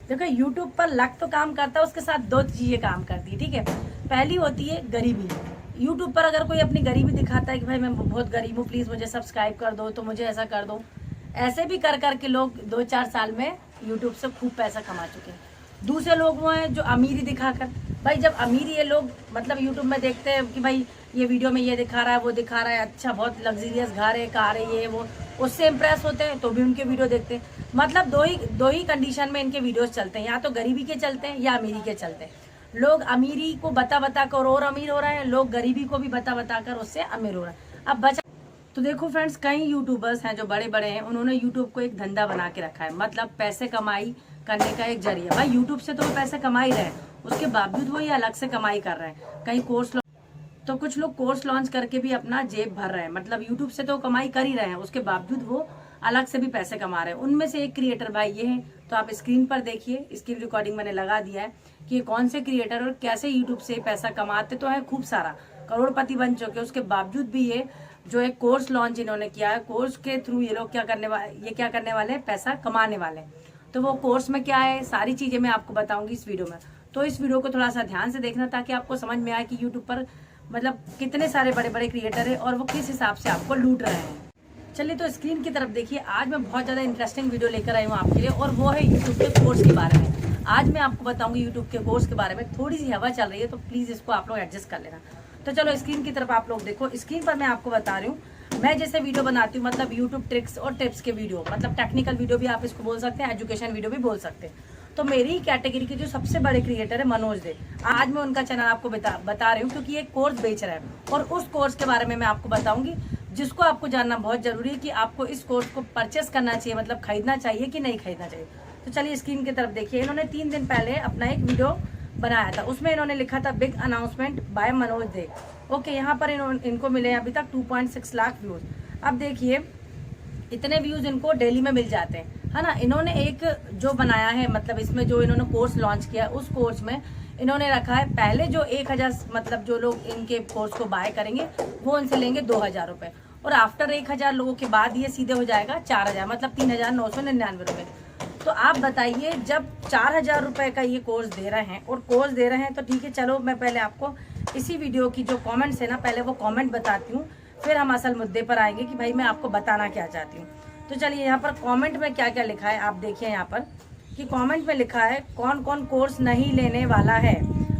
देखो यूट्यूब पर लक तो काम करता है, उसके साथ दो चीजें काम करती है, ठीक है। पहली होती है गरीबी। यूट्यूब पर अगर कोई अपनी गरीबी दिखाता है कि भाई मैं बहुत गरीब हूँ, प्लीज मुझे सब्सक्राइब कर दो, तो मुझे ऐसा कर दो, ऐसे भी कर करके लोग 2-4 साल में यूट्यूब से खूब पैसा कमा चुके हैं। दूसरे लोग वो हैं जो अमीरी दिखाकर, भाई जब अमीरी ये लोग मतलब यूट्यूब में देखते हैं कि भाई ये वीडियो में ये दिखा रहा है, वो दिखा रहा है, अच्छा बहुत लग्जरियस घर है, कार है, ये वो, उससे इम्प्रेस होते हैं तो भी उनके वीडियो देखते हैं। मतलब दो ही कंडीशन में इनके वीडियोस चलते हैं, या तो गरीबी के चलते हैं या अमीरी के चलते हैं। लोग अमीरी को बता बता कर और अमीर हो रहे हैं, लोग गरीबी को भी बता बता कर उससे अमीर हो रहे हैं। अब बचा तो देखो फ्रेंड्स, कई यूट्यूबर्स हैं जो बड़े बड़े हैं, उन्होंने यूट्यूब को एक धंधा बना के रखा है, मतलब पैसे कमाई करने का एक जरिया। भाई यूट्यूब से तो वो पैसे कमा ही रहे हैं, उसके बावजूद वो ये अलग से कमाई कर रहे हैं। कहीं कोर्स तो कुछ लोग कोर्स लॉन्च करके भी अपना जेब भर रहे हैं, मतलब यूट्यूब से तो कमाई कर ही रहे हैं, उसके बावजूद वो अलग से भी पैसे कमा रहे हैं। उनमें से एक क्रिएटर भाई ये है, तो आप स्क्रीन पर देखिए, इसकी रिकॉर्डिंग मैंने लगा दिया है कि ये कौन से क्रिएटर और कैसे यूट्यूब से पैसा कमाते तो है, खूब सारा करोड़पति बन चुके, उसके बावजूद भी ये जो एक कोर्स लॉन्च इन्होंने किया है, कोर्स के थ्रू ये लोग क्या करने वाले हैं, पैसा कमाने वाले हैं। तो वो कोर्स में क्या है, सारी चीजें मैं आपको बताऊंगी इस वीडियो में। तो इस वीडियो को थोड़ा सा ध्यान से देखना ताकि आपको समझ में आए कि यूट्यूब पर मतलब कितने सारे बड़े बड़े क्रिएटर है और वो किस हिसाब से आपको लूट रहे हैं। चलिए तो स्क्रीन की तरफ देखिए, आज मैं बहुत ज्यादा इंटरेस्टिंग वीडियो लेकर आई हूँ आपके लिए, और वो है यूट्यूब के कोर्स के बारे में। आज मैं आपको बताऊंगी यूट्यूब के कोर्स के बारे में। थोड़ी सी हवा चल रही है तो प्लीज इसको आप लोग एडजस्ट कर लेना। तो चलो स्क्रीन की तरफ आप लोग देखो। स्क्रीन पर मैं आपको बता रही हूँ, मैं जैसे वीडियो बनाती हूँ, मतलब यूट्यूब ट्रिक्स और टिप्स के वीडियो, मतलब टेक्निकल वीडियो भी आप इसको बोल सकते हैं, एजुकेशन वीडियो भी बोल सकते हैं। तो मेरी कैटेगरी के जो सबसे बड़े क्रिएटर है मनोज दे, आज मैं उनका चैनल आपको बता रही हूँ क्योंकि एक कोर्स बेच रहा है, और उस कोर्स के बारे में मैं आपको बताऊंगी, जिसको आपको जानना बहुत जरूरी है कि आपको इस कोर्स को परचेस करना चाहिए, मतलब खरीदना चाहिए कि नहीं खरीदना चाहिए। तो चलिए स्क्रीन की तरफ देखिए, इन्होंने 3 दिन पहले अपना एक वीडियो बनाया था, उसमें इन्होंने लिखा था बिग अनाउंसमेंट बाय मनोज दे। ओके, यहाँ पर इनको मिले अभी तक 2.6 लाख व्यूज। अब देखिए इतने व्यूज इनको डेली में मिल जाते हैं, है ना। इन्होंने एक जो बनाया है, मतलब इसमें जो इन्होंने कोर्स लॉन्च किया, उस कोर्स में इन्होंने रखा है पहले जो 1000 मतलब जो लोग इनके कोर्स को बाय करेंगे वो उनसे लेंगे 2000 रुपए, और आफ्टर 1000 लोगों के बाद ये सीधे हो जाएगा 4000, मतलब 3999 रुपए। तो आप बताइए, जब 4000 रुपए का ये कोर्स दे रहे हैं, और कोर्स दे रहे हैं तो ठीक है, चलो मैं पहले आपको इसी वीडियो की जो कमेंट्स है ना, पहले वो कमेंट बताती हूँ, फिर हम असल मुद्दे पर आएंगे कि भाई मैं आपको बताना क्या चाहती हूँ। तो चलिए यहाँ पर कमेंट में क्या क्या लिखा है आप देखिए, यहाँ पर कि कमेंट में लिखा है कौन कौन कोर्स नहीं लेने वाला है।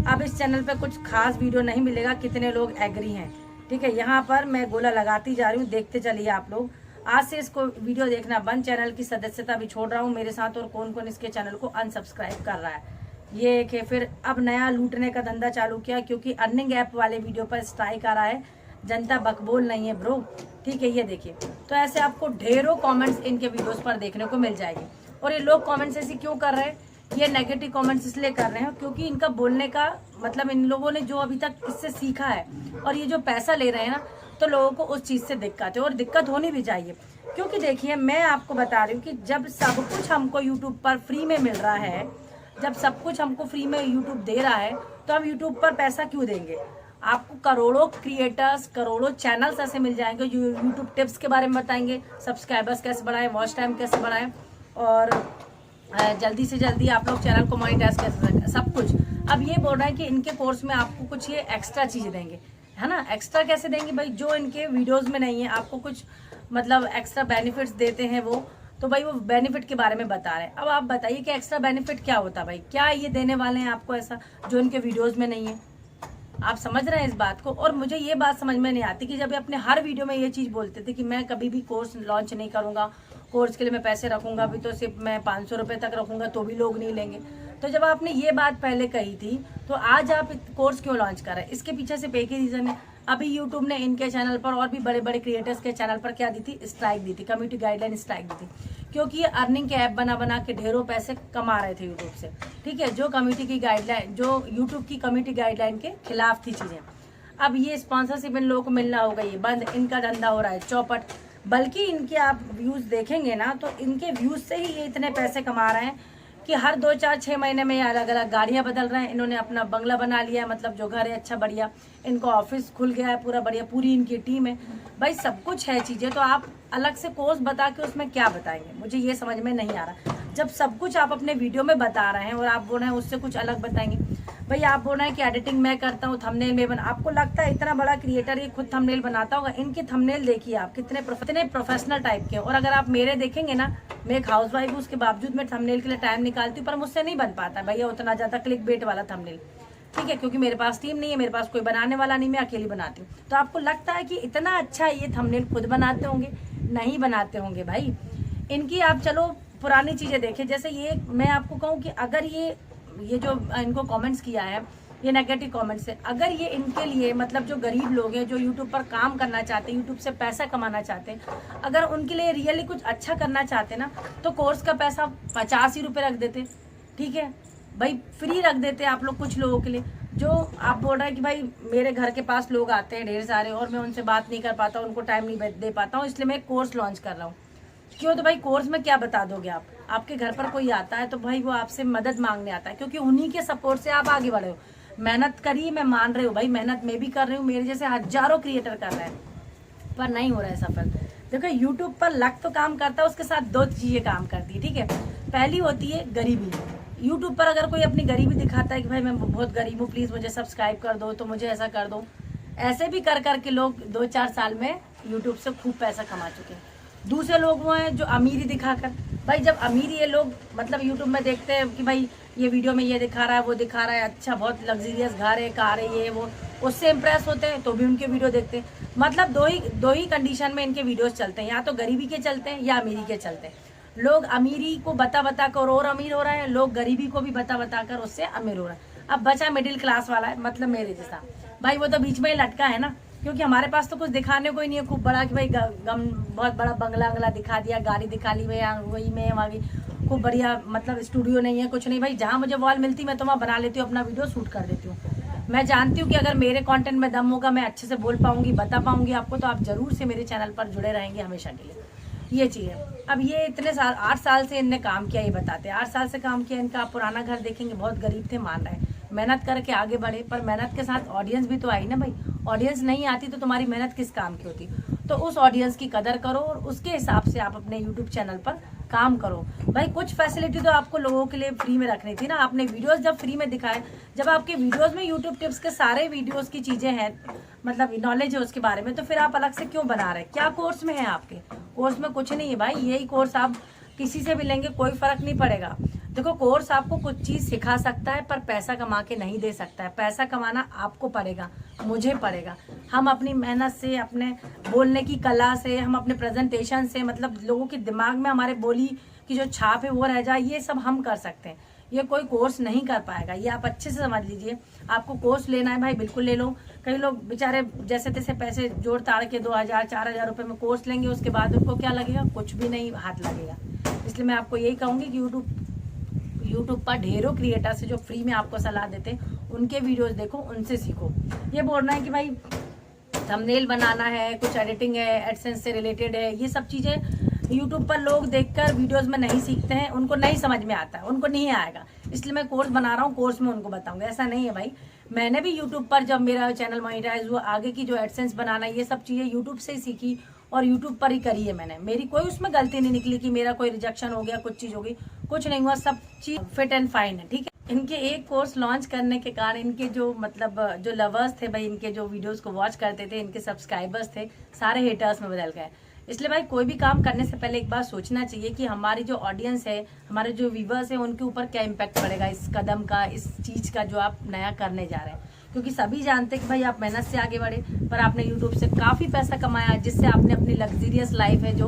अब इस चैनल पे कुछ खास वीडियो नहीं मिलेगा, कितने लोग एग्री हैं, ठीक है। यहाँ पर मैं गोला लगाती जा रही हूँ, देखते चलिए आप लोग। आज से इसको वीडियो देखना बंद, चैनल की सदस्यता भी छोड़ रहा हूँ मेरे साथ, और कौन कौन इसके चैनल को अनसब्सक्राइब कर रहा है ये एक है। फिर अब नया लूटने का धंधा चालू किया, क्योंकि अर्निंग ऐप वाले वीडियो पर स्ट्राइक आ रहा है, जनता बकबोल नहीं है ब्रो, ठीक है। ये देखिए, तो ऐसे आपको ढेरों कमेंट्स इनके वीडियोस पर देखने को मिल जाएगी। और ये लोग कमेंट्स ऐसे क्यों कर रहे हैं, ये नेगेटिव कमेंट्स इसलिए कर रहे हैं क्योंकि इनका बोलने का मतलब, इन लोगों ने जो अभी तक इससे सीखा है, और ये जो पैसा ले रहे हैं ना, तो लोगों को उस चीज से दिक्कत है, और दिक्कत होनी भी चाहिए। क्योंकि देखिए, मैं आपको बता रही हूँ कि जब सब कुछ हमको यूट्यूब पर फ्री में मिल रहा है, जब सब कुछ हमको फ्री में यूट्यूब दे रहा है, तो हम यूट्यूब पर पैसा क्यों देंगे। आपको करोड़ों क्रिएटर्स, करोड़ों चैनल्स ऐसे मिल जाएंगे जो यूट्यूब टिप्स के बारे में बताएंगे, सब्सक्राइबर्स कैसे बढ़ाएं, वॉच टाइम कैसे बढ़ाएं, और जल्दी से जल्दी आप लोग चैनल को मोनेटाइज कैसे, सब कुछ। अब ये बोल रहे हैं कि इनके कोर्स में आपको कुछ ये एक्स्ट्रा चीजें देंगे, है ना। एक्स्ट्रा कैसे देंगे भाई, जो इनके वीडियोज में नहीं है, आपको कुछ मतलब एक्स्ट्रा बेनिफिट्स देते हैं वो, तो भाई वो बेनिफिट के बारे में बता रहे हैं। अब आप बताइए कि एक्स्ट्रा बेनिफिट क्या होता है भाई, क्या ये देने वाले हैं आपको ऐसा जो इनके वीडियोज में नहीं है। आप समझ रहे हैं इस बात को। और मुझे ये बात समझ में नहीं आती कि जब अपने हर वीडियो में ये चीज बोलते थे कि मैं कभी भी कोर्स लॉन्च नहीं करूंगा, कोर्स के लिए मैं पैसे रखूंगा भी तो सिर्फ मैं 500 रुपए तक रखूंगा, तो भी लोग नहीं लेंगे। तो जब आपने ये बात पहले कही थी, तो आज आप कोर्स क्यों लॉन्च कर रहे हैं। इसके पीछे सिर्फ एक ही रीजन है, अभी यूट्यूब ने इनके चैनल पर और भी बड़े बड़े क्रिएटर्स के चैनल पर क्या दी थी, स्ट्राइक दी थी, कम्युनिटी गाइडलाइन स्ट्राइक दी थी, क्योंकि ये अर्निंग के ऐप बना बना के ढेरों पैसे कमा रहे थे यूट्यूब से, ठीक है। जो कम्युनिटी की गाइडलाइन, जो यूट्यूब की कम्युनिटी गाइडलाइन के खिलाफ थी चीजें। अब ये स्पॉन्सरशिप इन लोगों को मिलना हो गई बंद, इनका धंधा हो रहा है चौपट। बल्कि इनके आप व्यूज देखेंगे ना, तो इनके व्यूज से ही ये इतने पैसे कमा रहे हैं कि हर 2-4-6 महीने में अलग अलग गाड़ियां बदल रहे हैं। इन्होंने अपना बंगला बना लिया है, मतलब जो घर है अच्छा बढ़िया, इनको ऑफिस खुल गया है पूरा बढ़िया, पूरी इनकी टीम है भाई, सब कुछ है चीजें। तो आप अलग से कोर्स बता के उसमें क्या बताएंगे, मुझे ये समझ में नहीं आ रहा। जब सब कुछ आप अपने वीडियो में बता रहे हैं और आप बोल रहे हैं उससे कुछ अलग बताएंगे। भाई आप बोल रहे हैं कि एडिटिंग मैं करता हूँ, थंबनेल में बना, आपको लगता है इतना बड़ा क्रिएटर ये खुद थंबनेल बनाता होगा? इनके थंबनेल देखिए आप कितने प्रोफेशनल टाइप के। और अगर आप मेरे देखेंगे ना, मैं एक हाउस वाइफ हूँ, उसके बावजूद मैं थंबनेल के लिए टाइम निकालती हूँ, पर मुझसे नहीं बन पाता भैया उतना ज्यादा क्लिक बेट वाला थंबनेल, ठीक है, क्योंकि मेरे पास टीम नहीं है, मेरे पास कोई बनाने वाला नहीं, मैं अकेली बनाती हूँ। तो आपको लगता है कि इतना अच्छा ये थंबनेल खुद बनाते होंगे? नहीं बनाते होंगे भाई। इनकी आप चलो पुरानी चीजें देखें, जैसे ये मैं आपको कहूँ कि अगर ये जो इनको कमेंट्स किया है, ये नेगेटिव कमेंट्स है, अगर ये इनके लिए मतलब जो गरीब लोग हैं जो यूट्यूब पर काम करना चाहते हैं, यूट्यूब से पैसा कमाना चाहते हैं, अगर उनके लिए रियली कुछ अच्छा करना चाहते ना, तो कोर्स का पैसा 50 ही रुपये रख देते, ठीक है भाई, फ्री रख देते आप लोग कुछ लोगों के लिए। जो आप बोल रहे हैं कि भाई मेरे घर के पास लोग आते हैं ढेर सारे और मैं उनसे बात नहीं कर पाता, उनको टाइम नहीं दे पाता हूँ, इसलिए मैं एक कोर्स लॉन्च कर रहा हूँ। क्यों? तो भाई कोर्स में क्या बता दोगे आप? आपके घर पर कोई आता है तो भाई वो आपसे मदद मांगने आता है, क्योंकि उन्हीं के सपोर्ट से आप आगे बढ़े हो। मेहनत करिए, मैं मान रही हूँ भाई, मेहनत मैं भी कर रही हूँ, मेरे जैसे हजारों क्रिएटर कर रहे हैं, पर नहीं हो रहा है सफल। देखो यूट्यूब पर लक तो काम करता है, उसके साथ दो चीजें काम करती है, ठीक है। पहली होती है गरीबी। यूट्यूब पर अगर कोई अपनी गरीबी दिखाता है कि भाई मैं बहुत गरीब हूँ, प्लीज मुझे सब्सक्राइब कर दो, तो मुझे ऐसा कर दो, ऐसे भी कर करके लोग 2-4 साल में यूट्यूब से खूब पैसा कमा चुके हैं। दूसरे लोग वो हैं जो अमीरी दिखाकर, भाई जब अमीरी ये लोग मतलब यूट्यूब में देखते हैं कि भाई ये वीडियो में ये दिखा रहा है, वो दिखा रहा है, अच्छा बहुत लग्जरियस घर है, कार है, ये वो, उससे इम्प्रेस होते हैं तो भी उनके वीडियो देखते हैं। मतलब दो ही कंडीशन में इनके वीडियोस चलते हैं, या तो गरीबी के चलते हैं या अमीरी के चलते हैं। लोग अमीरी को बता बता कर और अमीर हो रहे हैं, लोग गरीबी को भी बता बता कर उससे अमीर हो रहे हैं। अब बचा मिडिल क्लास वाला है, मतलब मेरे जैसा, भाई वो तो बीच में ही लटका है ना, क्योंकि हमारे पास तो कुछ दिखाने को ही नहीं है खूब बड़ा कि भाई बहुत बड़ा बंगला दिखा दिया, गाड़ी दिखा ली, वही में वहाँ खूब बढ़िया मतलब स्टूडियो नहीं है, कुछ नहीं भाई, जहाँ मुझे वॉल मिलती मैं तो वहाँ बना लेती हूँ, अपना वीडियो शूट कर देती हूँ। मैं जानती हूँ कि अगर मेरे कंटेंट में दम होगा, मैं अच्छे से बोल पाऊंगी, बता पाऊंगी आपको, तो आप जरूर से मेरे चैनल पर जुड़े रहेंगे हमेशा के लिए। ये चीज़ है। अब ये इतने साल 8 साल से इनने काम किया, ये बताते हैं 8 साल से काम किया। इनका आप पुराना घर देखेंगे, बहुत गरीब थे, मान रहे हैं, मेहनत करके आगे बढ़े, पर मेहनत के साथ ऑडियंस भी तो आई ना भाई। ऑडियंस नहीं आती तो तुम्हारी मेहनत किस काम की होती? तो उस ऑडियंस की कदर करो और उसके हिसाब से आप अपने यूट्यूब चैनल पर काम करो। भाई कुछ फैसिलिटी तो आपको लोगों के लिए फ्री में रखनी थी ना। आपने वीडियोस जब फ्री में दिखाए, जब आपके वीडियोस में यूट्यूब टिप्स के सारे वीडियोस की चीजें हैं, मतलब नॉलेज है उसके बारे में, तो फिर आप अलग से क्यों बना रहे? क्या कोर्स में है आपके? कोर्स में कुछ नहीं है भाई, यही कोर्स आप किसी से भी लेंगे कोई फर्क नहीं पड़ेगा। देखो कोर्स आपको कुछ चीज सिखा सकता है पर पैसा कमा के नहीं दे सकता है। पैसा कमाना आपको पड़ेगा, मुझे पड़ेगा। हम अपनी मेहनत से, अपने बोलने की कला से, हम अपने प्रेजेंटेशन से, मतलब लोगों के दिमाग में हमारे बोली की जो छाप है वो रह जाए, ये सब हम कर सकते हैं। ये कोई कोर्स नहीं कर पाएगा, ये आप अच्छे से समझ लीजिए। आपको कोर्स लेना है भाई, बिल्कुल ले लो। कई लोग बेचारे जैसे तैसे पैसे जोड़ ताड़ के 2000-4000 रुपए में कोर्स लेंगे, उसके बाद उनको क्या लगेगा? कुछ भी नहीं हाथ लगेगा। इसलिए मैं आपको यही कहूंगी कि यूट्यूब पर ढेरों क्रिएटर से जो फ्री में आपको सलाह देते हैं, उनके वीडियोस देखो, उनसे सीखो। ये बोलना है कि भाई थंबनेल बनाना है, कुछ एडिटिंग है, एडसेंस से रिलेटेड है, ये सब चीजें यूट्यूब पर लोग देखकर वीडियोस में नहीं सीखते हैं, उनको नहीं समझ में आता है, उनको नहीं आएगा। इसलिए मैं कोर्स बना रहा हूँ, कोर्स में उनको बताऊंगा। ऐसा नहीं है भाई, मैंने भी यूट्यूब पर जब मेरा चैनल मोनेटाइज हुआ, आगे की जो एडसेंस बनाना, ये सब चीजें यूट्यूब से ही सीखी और यूट्यूब पर ही करी है मैंने। मेरी कोई उसमें गलती नहीं निकली कि मेरा कोई रिजेक्शन हो गया, कुछ चीज हो गई, कुछ नहीं हुआ, सब चीज फिट एंड फाइन है, ठीक है। इनके एक कोर्स लॉन्च करने के कारण इनके जो मतलब जो लवर्स थे भाई, इनके जो वीडियोस को वॉच करते थे, इनके सब्सक्राइबर्स थे, सारे हेटर्स में बदल गए। इसलिए भाई कोई भी काम करने से पहले एक बार सोचना चाहिए कि हमारी जो ऑडियंस है, हमारे जो व्यूवर्स है, उनके ऊपर क्या इम्पैक्ट पड़ेगा इस कदम का, इस चीज का जो आप नया करने जा रहे हैं। क्योंकि सभी जानते हैं कि भाई आप मेहनत से आगे बढ़े, पर आपने यूट्यूब से काफी पैसा कमाया, जिससे आपने अपनी लग्जरियस लाइफ है जो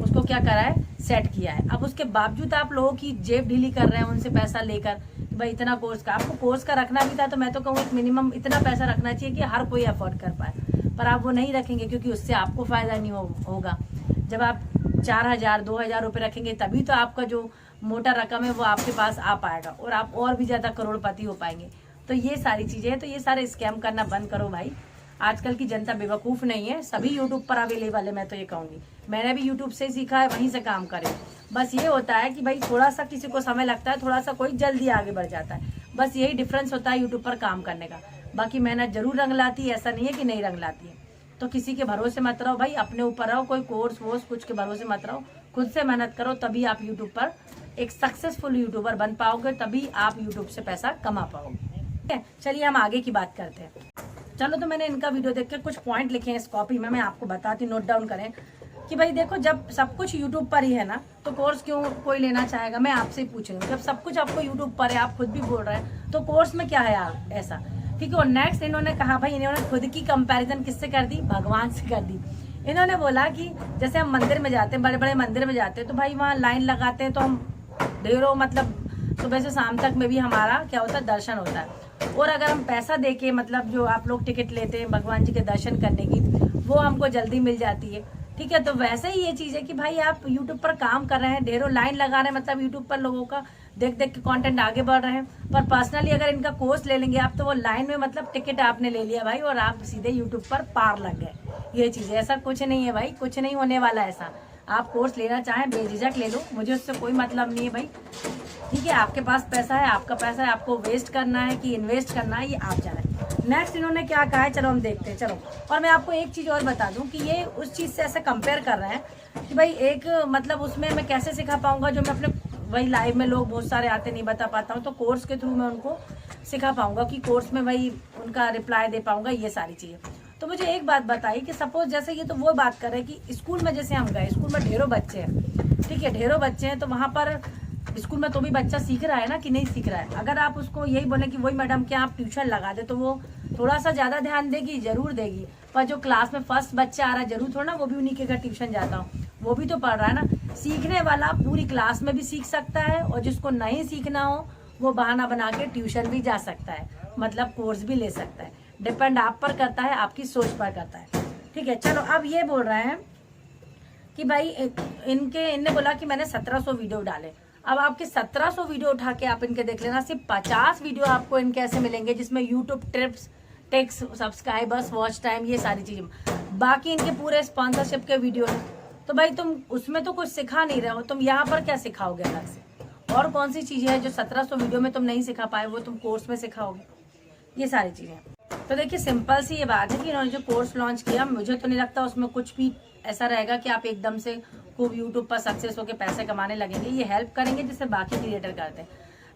उसको क्या करा है, सेट किया है। अब उसके बावजूद आप लोगों की जेब ढीली कर रहे हैं उनसे पैसा लेकर, भाई इतना कोर्स का, आपको कोर्स का रखना भी था तो मैं तो कहूँ एक मिनिमम इतना पैसा रखना चाहिए कि हर कोई अफोर्ड कर पाए, पर आप वो नहीं रखेंगे क्योंकि उससे आपको फायदा नहीं होगा। जब आप 4000-2000 रुपए रखेंगे तभी तो आपका जो मोटा रकम है वो आपके पास आ पाएगा और आप और भी ज्यादा करोड़पति हो पाएंगे। तो ये सारी चीजें हैं, तो ये सारे स्कैम करना बंद करो भाई। आजकल की जनता बेवकूफ नहीं है, सभी यूट्यूब पर अवेलेबल है। मैं तो ये कहूंगी, मैंने भी यूट्यूब से सीखा है, वहीं से काम करे। बस ये होता है कि भाई थोड़ा सा किसी को समय लगता है, थोड़ा सा कोई जल्दी आगे बढ़ जाता है, बस यही डिफरेंस होता है यूट्यूब पर काम करने का। बाकी मेहनत जरूर रंग लाती है, ऐसा नहीं है कि नहीं रंग लाती है। तो किसी के भरोसे मत रहो भाई, अपने ऊपर रहो, कोई कोर्स वोर्स कुछ के भरोसे मत रहो, खुद से मेहनत करो, तभी आप यूट्यूब पर एक सक्सेसफुल यूट्यूबर बन पाओगे, तभी आप यूट्यूब से पैसा कमा पाओगे। ठीक है, चलिए हम आगे की बात करते हैं। चलो, तो मैंने इनका वीडियो देख के कुछ पॉइंट लिखे हैं इस कॉपी में, मैं आपको बताती हूँ, नोट डाउन करें कि भाई देखो, जब सब कुछ यूट्यूब पर ही है ना, तो कोर्स क्यों कोई लेना चाहेगा। मैं आपसे ही पूछ रही हूँ, जब सब कुछ आपको यूट्यूब पर है, आप खुद भी बोल रहे हैं, तो कोर्स में क्या है यार ऐसा। ठीक है, और नेक्स्ट इन्होंने कहा भाई, इन्होंने खुद की कंपैरिजन किससे कर दी, भगवान से कर दी। इन्होंने बोला कि जैसे हम मंदिर में जाते हैं, बड़े बड़े मंदिर में जाते हैं, तो भाई वहाँ लाइन लगाते हैं, तो हम ढेरों मतलब सुबह से शाम तक में भी हमारा क्या होता है, दर्शन होता है। और अगर हम पैसा दे के, मतलब जो आप लोग टिकट लेते हैं भगवान जी के दर्शन करने की, वो हमको जल्दी मिल जाती है। ठीक है, तो वैसे ही ये चीज है कि भाई आप यूट्यूब पर काम कर रहे हैं, ढेरों लाइन लगा रहे हैं, मतलब यूट्यूब पर लोगों का देख देख के कंटेंट आगे बढ़ रहे हैं, पर पर्सनली अगर इनका कोर्स ले लेंगे आप, तो वो लाइन में मतलब टिकट आपने ले लिया भाई, और आप सीधे यूट्यूब पर पार लग गए। ये चीज है, ऐसा कुछ नहीं है भाई, कुछ नहीं होने वाला ऐसा। आप कोर्स लेना चाहें बेझिझक ले लो, मुझे उससे कोई मतलब नहीं है भाई। ठीक है, आपके पास पैसा है, आपका पैसा है, आपको वेस्ट करना है कि इन्वेस्ट करना है, ये आप जाने। नेक्स्ट इन्होंने क्या कहा है, चलो हम देखते हैं। चलो, और मैं आपको एक चीज और बता दूं कि ये उस चीज से ऐसे कंपेयर कर रहे हैं कि भाई एक मतलब उसमें मैं कैसे सिखा पाऊंगा, जो मैं अपने वही लाइव में लोग बहुत सारे आते नहीं बता पाता हूँ, तो कोर्स के थ्रू मैं उनको सिखा पाऊंगा कि कोर्स में वही उनका रिप्लाई दे पाऊंगा, ये सारी चीजें। तो मुझे एक बात बताई कि सपोज जैसे ये तो वो बात कर रहे हैं कि स्कूल में जैसे हम गए, स्कूल में ढेरों बच्चे हैं, ठीक है, ढेरों बच्चे हैं, तो वहां पर स्कूल में तो भी बच्चा सीख रहा है ना कि नहीं सीख रहा है। अगर आप उसको यही बोले कि वही मैडम क्या आप ट्यूशन लगा दे, तो वो थोड़ा सा ज्यादा ध्यान देगी, जरूर देगी, पर जो क्लास में फर्स्ट बच्चा आ रहा है, जरूर थोड़ा ना वो भी उन्हीं के घर ट्यूशन जाता हूँ, वो भी तो पढ़ रहा है ना। सीखने वाला पूरी क्लास में भी सीख सकता है, और जिसको नहीं सीखना हो वो बहाना बना के ट्यूशन भी जा सकता है, मतलब कोर्स भी ले सकता है। डिपेंड आप पर करता है, आपकी सोच पर करता है। ठीक है, चलो अब ये बोल रहे हैं कि भाई इनने बोला कि मैंने 1700 वीडियो डाले। अब आपके 1700 वीडियो उठा के आप इनके देख लेना, सिर्फ 50 वीडियो आपको इनके ऐसे मिलेंगे जिसमें यूट्यूब टिप्स, टेक्स, सब्सक्राइबर्स, वॉच टाइम, ये सारी चीजें। बाकी इनके पूरे स्पॉन्सरशिप के वीडियो है। तो भाई तुम उसमें तो कुछ सिखा नहीं रहे हो, तुम यहाँ पर क्या सिखाओगे अलग से। और कौन सी चीजें हैं जो 1700 वीडियो में तुम नहीं सिखा पाए, वो तुम कोर्स में सिखाओगे, ये सारी चीजें। तो देखिए, सिंपल सी ये बात है कि इन्होंने जो कोर्स लॉन्च किया, मुझे तो नहीं लगता उसमें कुछ भी ऐसा रहेगा कि आप एकदम से खूब यूट्यूब पर सक्सेस होकर पैसे कमाने लगेंगे। ये हेल्प करेंगे जिससे बाकी क्रिएटर करते हैं।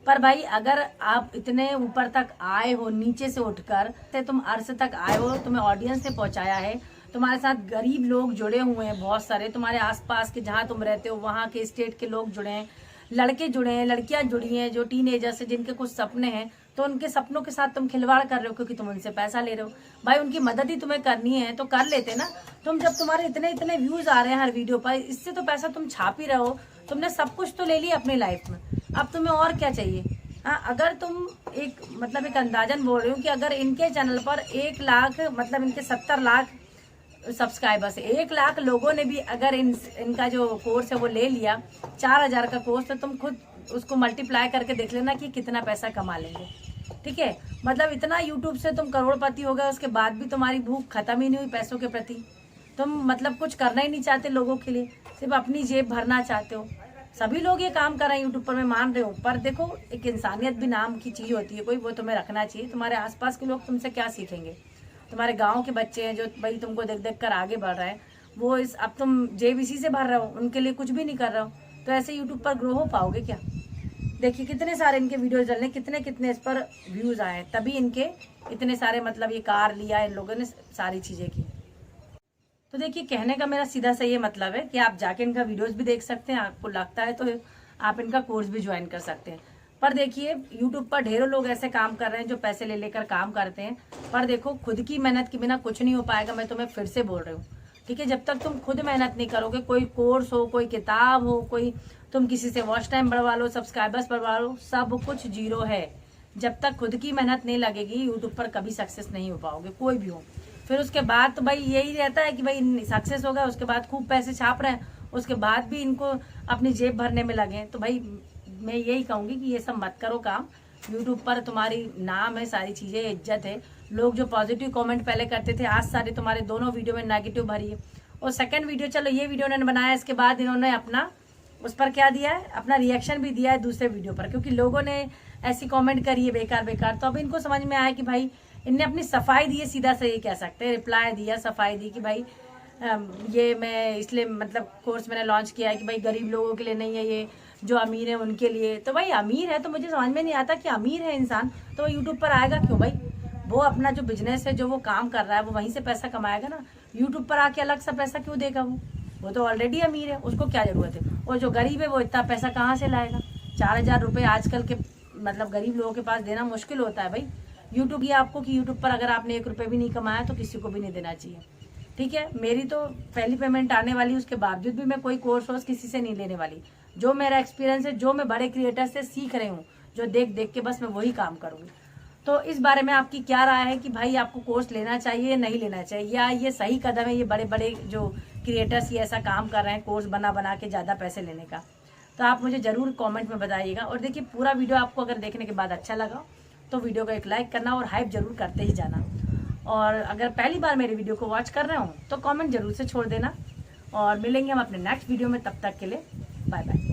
पर भाई अगर आप इतने ऊपर तक आए हो, नीचे से उठकर तुम अर्श तक आए हो, तुम्हें ऑडियंस ने पहुंचाया है, तुम्हारे साथ गरीब लोग जुड़े हुए हैं बहुत सारे, तुम्हारे आसपास के जहाँ तुम रहते हो वहाँ के स्टेट के लोग जुड़े हैं, लड़के जुड़े हैं, लड़कियां जुड़ी हैं, जो टीनेजर्स है, जिनके कुछ सपने हैं, तो उनके सपनों के साथ तुम खिलवाड़ कर रहे हो क्योंकि तुम उनसे पैसा ले रहे हो। भाई उनकी मदद ही तुम्हें करनी है तो कर लेते ना तुम। जब तुम्हारे इतने इतने व्यूज आ रहे हैं हर वीडियो पर, इससे तो पैसा तुम छाप ही रहे हो, तुमने सब कुछ तो ले लिया अपनी लाइफ में, अब तुम्हें और क्या चाहिए। हाँ, अगर तुम एक मतलब एक अंदाजन बोल रहे हो कि अगर इनके चैनल पर 1 लाख मतलब इनके 70 लाख सब्सक्राइबर्स, 1 लाख लोगों ने भी अगर इनका जो कोर्स है वो ले लिया, 4000 का कोर्स, तो तुम खुद उसको मल्टीप्लाई करके देख लेना कि कितना पैसा कमा लेंगे। ठीक है, मतलब इतना यूट्यूब से तुम करोड़पति हो गए, उसके बाद भी तुम्हारी भूख खत्म ही नहीं हुई पैसों के प्रति। तुम मतलब कुछ करना ही नहीं चाहते लोगों के लिए, सिर्फ अपनी जेब भरना चाहते हो। सभी लोग ये काम कर रहे हैं यूट्यूब पर, मैं मान रही हूँ, पर देखो एक इंसानियत भी नाम की चीज होती है कोई, वो तुम्हें रखना चाहिए। तुम्हारे आसपास के लोग तुमसे क्या सीखेंगे, तुम्हारे गांव के बच्चे हैं जो भाई तुमको देख देख कर आगे बढ़ रहे हैं, वो अब तुम जेब इसी से भर रहे हो, उनके लिए कुछ भी नहीं कर रहे हो, तो ऐसे यूट्यूब पर ग्रो हो पाओगे क्या। देखिए कितने सारे इनके वीडियोस डलने, कितने कितने इस पर व्यूज आए, तभी इनके इतने सारे मतलब ये कार लिया इन लोगों ने, सारी चीजें की। तो देखिए कहने का मेरा सीधा सा ये मतलब है कि आप जाके इनका वीडियोस भी देख सकते हैं, आपको लगता है तो आप इनका कोर्स भी ज्वाइन कर सकते हैं। पर देखिए यूट्यूब पर ढेरों लोग ऐसे काम कर रहे हैं जो पैसे ले लेकर काम करते हैं, पर देखो खुद की मेहनत के बिना कुछ नहीं हो पाएगा। मैं तुम्हें फिर से बोल रही हूँ, ठीक है, जब तक तुम खुद मेहनत नहीं करोगे, कोई कोर्स हो, कोई किताब हो, कोई तुम किसी से वॉच टाइम बढ़वा लो, सब्सक्राइबर्स बढ़वा लो, सब कुछ जीरो है। जब तक खुद की मेहनत नहीं लगेगी यूट्यूब पर कभी सक्सेस नहीं हो पाओगे, कोई भी हो। फिर उसके बाद तो भाई यही रहता है कि भाई सक्सेस हो गया, उसके बाद खूब पैसे छाप रहे हैं, उसके बाद भी इनको अपनी जेब भरने में लगे। तो भाई मैं यही कहूंगी कि ये सब मत करो काम। यूट्यूब पर तुम्हारी नाम है, सारी चीजें, इज्जत है। लोग जो पॉजिटिव कमेंट पहले करते थे, आज सारे तुम्हारे दोनों वीडियो में नेगेटिव भरी है। और सेकंड वीडियो, चलो ये वीडियो इन्होंने बनाया, इसके बाद इन्होंने अपना उस पर क्या दिया है, अपना रिएक्शन भी दिया है दूसरे वीडियो पर, क्योंकि लोगों ने ऐसी कमेंट करी है बेकार बेकार। तो अब इनको समझ में आया कि भाई इनने अपनी सफाई दी है, सीधा से ये कह सकते हैं, रिप्लाई दिया, सफाई दी कि भाई ये मैं इसलिए मतलब कोर्स मैंने लॉन्च किया है कि भाई गरीब लोगों के लिए नहीं है, ये जो अमीर है उनके लिए। तो भाई अमीर है तो मुझे समझ में नहीं आता कि अमीर है इंसान तो वो यूट्यूब पर आएगा क्यों भाई। वो अपना जो बिजनेस है, जो वो काम कर रहा है, वो वहीं से पैसा कमाएगा ना। यूट्यूब पर आके अलग सा पैसा क्यों देगा वो तो ऑलरेडी अमीर है, उसको क्या जरूरत है। और जो गरीब है वो इतना पैसा कहाँ से लाएगा। 4,000 रुपये आजकल के मतलब गरीब लोगों के पास देना मुश्किल होता है भाई। यूट्यूब ये आपको कि यूट्यूब पर अगर आपने 1 रुपये भी नहीं कमाया तो किसी को भी नहीं देना चाहिए, ठीक है। मेरी तो पहली पेमेंट आने वाली, उसके बावजूद भी मैं कोई कोर्स वोर्स किसी से नहीं लेने वाली। जो मेरा एक्सपीरियंस है, जो मैं बड़े क्रिएटर से सीख रही हूँ, जो देख देख के बस मैं वही काम करूँगी। तो इस बारे में आपकी क्या राय है कि भाई आपको कोर्स लेना चाहिए या नहीं लेना चाहिए, या ये सही कदम है ये बड़े बड़े जो क्रिएटर्स ये ऐसा काम कर रहे हैं कोर्स बना बना के ज़्यादा पैसे लेने का। तो आप मुझे ज़रूर कमेंट में बताइएगा। और देखिए पूरा वीडियो आपको अगर देखने के बाद अच्छा लगा तो वीडियो को एक लाइक करना और हाइप जरूर करते ही जाना। और अगर पहली बार मेरे वीडियो को वॉच कर रहे हो तो कमेंट जरूर से छोड़ देना। और मिलेंगे हम अपने नेक्स्ट वीडियो में, तब तक के लिए बाय बाय।